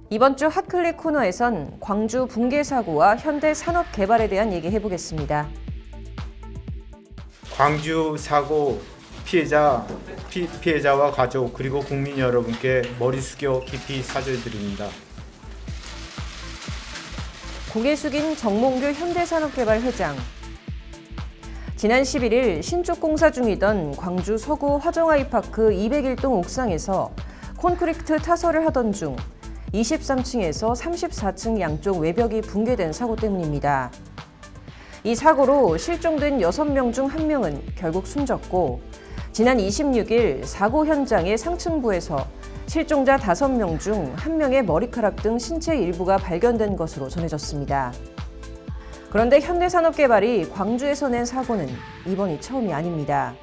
이번 주 핫클릭 코너에선 광주 붕괴 사고와 현대 산업 개발에 대한 얘기 해보겠습니다. 광주 사고 피해자와 가족 그리고 국민 여러분께 머리 숙여 깊이 사죄드립니다. 고개 숙인 정몽규 현대산업개발 회장. 지난 11일 신축 공사 중이던 광주 서구 화정아이파크 201동 옥상에서 콘크리트 타설을 하던 중 23층에서 34층 양쪽 외벽이 붕괴된 사고 때문입니다. 이 사고로 실종된 6명 중 1명은 결국 숨졌고, 지난 26일 사고 현장의 상층부에서 실종자 5명 중 1명의 머리카락 등 신체 일부가 발견된 것으로 전해졌습니다. 그런데 현대산업개발이 광주에서 낸 사고는 이번이 처음이 아닙니다.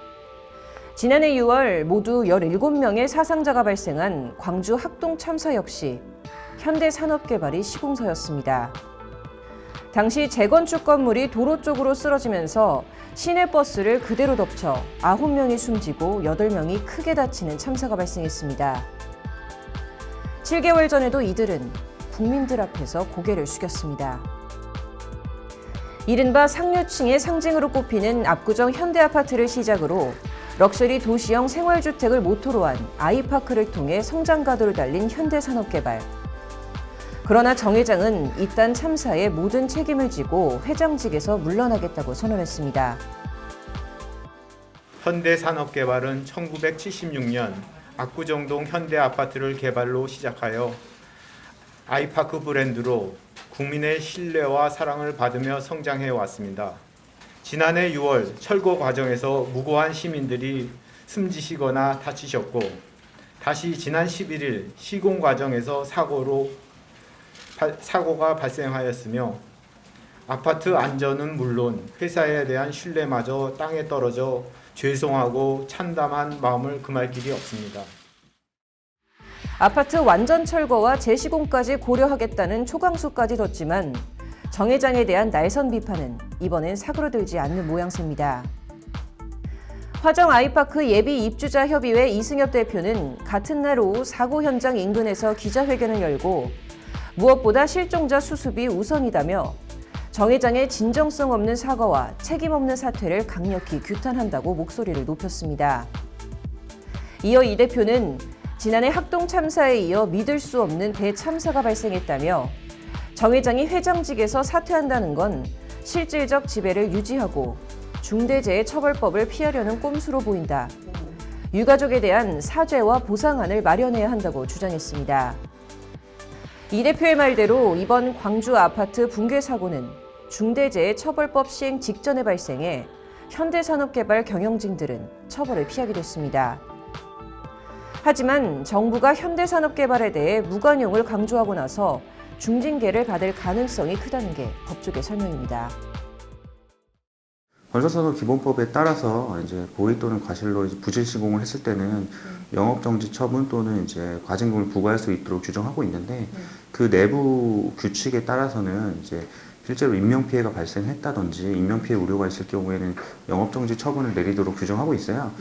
지난해 6월 모두 17명의 사상자가 발생한 광주 학동 참사 역시 현대산업개발이 시공사였습니다. 당시 재건축 건물이 도로 쪽으로 쓰러지면서 시내버스를 그대로 덮쳐 9명이 숨지고 8명이 크게 다치는 참사가 발생했습니다. 7개월 전에도 이들은 국민들 앞에서 고개를 숙였습니다. 이른바 상류층의 상징으로 꼽히는 압구정 현대아파트를 시작으로 럭셔리 도시형 생활주택을 모토로 한 아이파크를 통해 성장가도를 달린 현대산업개발. 그러나 정 회장은 이딴 참사의 모든 책임을 지고 회장직에서 물러나겠다고 선언했습니다. 현대산업개발은 1976년 압구정동 현대아파트를 개발로 시작하여 아이파크 브랜드로 국민의 신뢰와 사랑을 받으며 성장해 왔습니다. 지난해 6월 철거 과정에서 무고한 시민들이 숨지시거나 다치셨고, 다시 지난 11일 시공 과정에서 사고가 발생하였으며, 아파트 안전은 물론 회사에 대한 신뢰마저 땅에 떨어져 죄송하고 참담한 마음을 금할 길이 없습니다. 아파트 완전 철거와 재시공까지 고려하겠다는 초강수까지 뒀지만 정 회장에 대한 날선 비판은 이번엔 사그러들지 않는 모양새입니다. 화정 아이파크 예비 입주자 협의회 이승엽 대표는 같은 날 오후 사고 현장 인근에서 기자회견을 열고 무엇보다 실종자 수습이 우선이다며 정 회장의 진정성 없는 사과와 책임 없는 사퇴를 강력히 규탄한다고 목소리를 높였습니다. 이어 이 대표는 지난해 학동 참사에 이어 믿을 수 없는 대참사가 발생했다며 정 회장이 회장직에서 사퇴한다는 건 실질적 지배를 유지하고 중대재해처벌법을 피하려는 꼼수로 보인다. 유가족에 대한 사죄와 보상안을 마련해야 한다고 주장했습니다. 이 대표의 말대로 이번 광주 아파트 붕괴 사고는 중대재해처벌법 시행 직전에 발생해 현대산업개발 경영진들은 처벌을 피하게 됐습니다. 하지만 정부가 현대산업개발에 대해 무관용을 강조하고 나서 중징계를 받을 가능성이 크다는 게 법조계 설명입니다. 건설산업기본법에 따라서 이제 고의 또는 과실로 부실 시공을 했을 때는 영업정지 처분 또는 이제 과징금을 부과할 수 있도록 규정하고 있는데, 그 내부 규칙에 따라서는 이제 실제로 인명피해가 발생했다든지 인명피해 우려가 있을 경우에는 영업정지 처분을 내리도록 규정하고 있어요.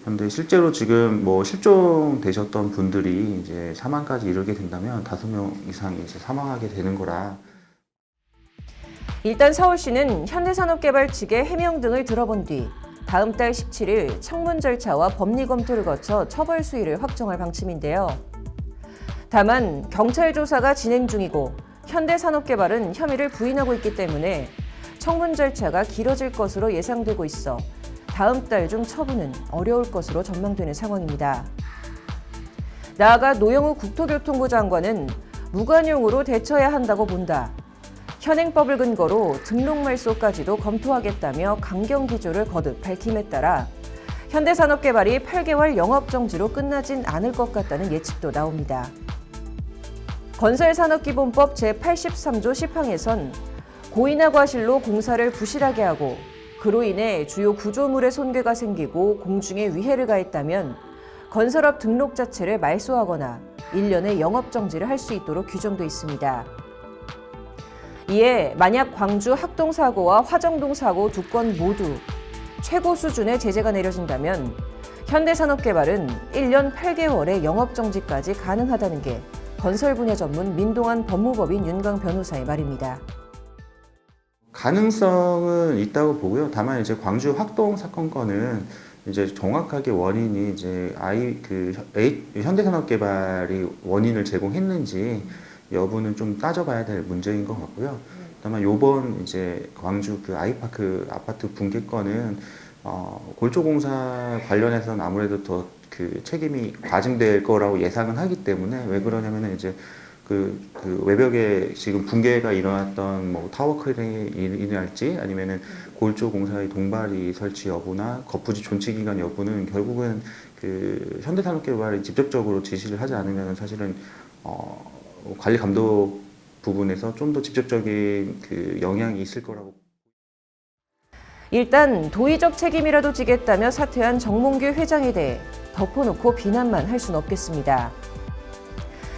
그런데 실제로 지금 실종되셨던 분들이 이제 사망까지 이르게 된다면 5명 이상이 이제 사망하게 되는 거라. 일단 서울시는 현대산업개발 측의 해명 등을 들어본 뒤 다음 달 17일 청문 절차와 법리 검토를 거쳐 처벌 수위를 확정할 방침인데요. 다만 경찰 조사가 진행 중이고 현대산업개발은 혐의를 부인하고 있기 때문에 청문 절차가 길어질 것으로 예상되고 있어 다음 달 중 처분은 어려울 것으로 전망되는 상황입니다. 나아가 노영우 국토교통부 장관은 무관용으로 대처해야 한다고 본다. 현행법을 근거로 등록 말소까지도 검토하겠다며 강경 기조를 거듭 밝힘에 따라 현대산업개발이 8개월 영업정지로 끝나진 않을 것 같다는 예측도 나옵니다. 건설산업기본법 제83조 10항에선 고의나 과실로 공사를 부실하게 하고 그로 인해 주요 구조물의 손괴가 생기고 공중에 위해를 가했다면 건설업 등록 자체를 말소하거나 1년의 영업정지를 할 수 있도록 규정돼 있습니다. 이에 만약 광주 학동 사고와 화정동 사고 두 건 모두 최고 수준의 제재가 내려진다면 현대산업개발은 1년 8개월의 영업정지까지 가능하다는 게 건설 분야 전문 민동환 법무법인 윤강 변호사의 말입니다. 가능성은 있다고 보고요. 다만 이제 광주 확동 사건 건은 이제 정확하게 원인이 이제 현대산업개발이 원인을 제공했는지 여부는 좀 따져봐야 될 문제인 것 같고요. 다만 요번 이제 광주 그 아이파크 아파트 붕괴 건은 골조공사 관련해서는 아무래도 더 그 책임이 과징될 거라고 예상은 하기 때문에 왜 그러냐면은 이제 그 외벽에 지금 붕괴가 일어났던 뭐 타워 크레인이랄지 아니면은 골조 공사의 동바리 설치 여부나 거푸지 존치 기간 여부는 결국은 그 현대산업개발이 직접적으로 지시를 하지 않으면 사실은 관리 감독 부분에서 좀 더 직접적인 그 영향이 있을 거라고. 일단 도의적 책임이라도 지겠다며 사퇴한 정몽규 회장에 대해 덮어놓고 비난만 할 순 없겠습니다.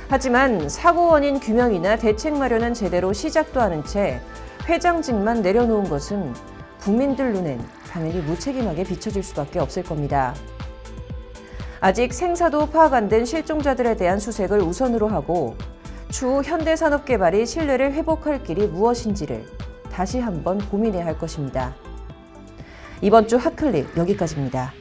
하지만 사고 원인 규명이나 대책 마련은 제대로 시작도 않은 채 회장직만 내려놓은 것은 국민들 눈엔 당연히 무책임하게 비춰질 수밖에 없을 겁니다. 아직 생사도 파악 안 된 실종자들에 대한 수색을 우선으로 하고 추후 현대산업개발이 신뢰를 회복할 길이 무엇인지를 다시 한번 고민해야 할 것입니다. 이번 주 핫클릭 여기까지입니다.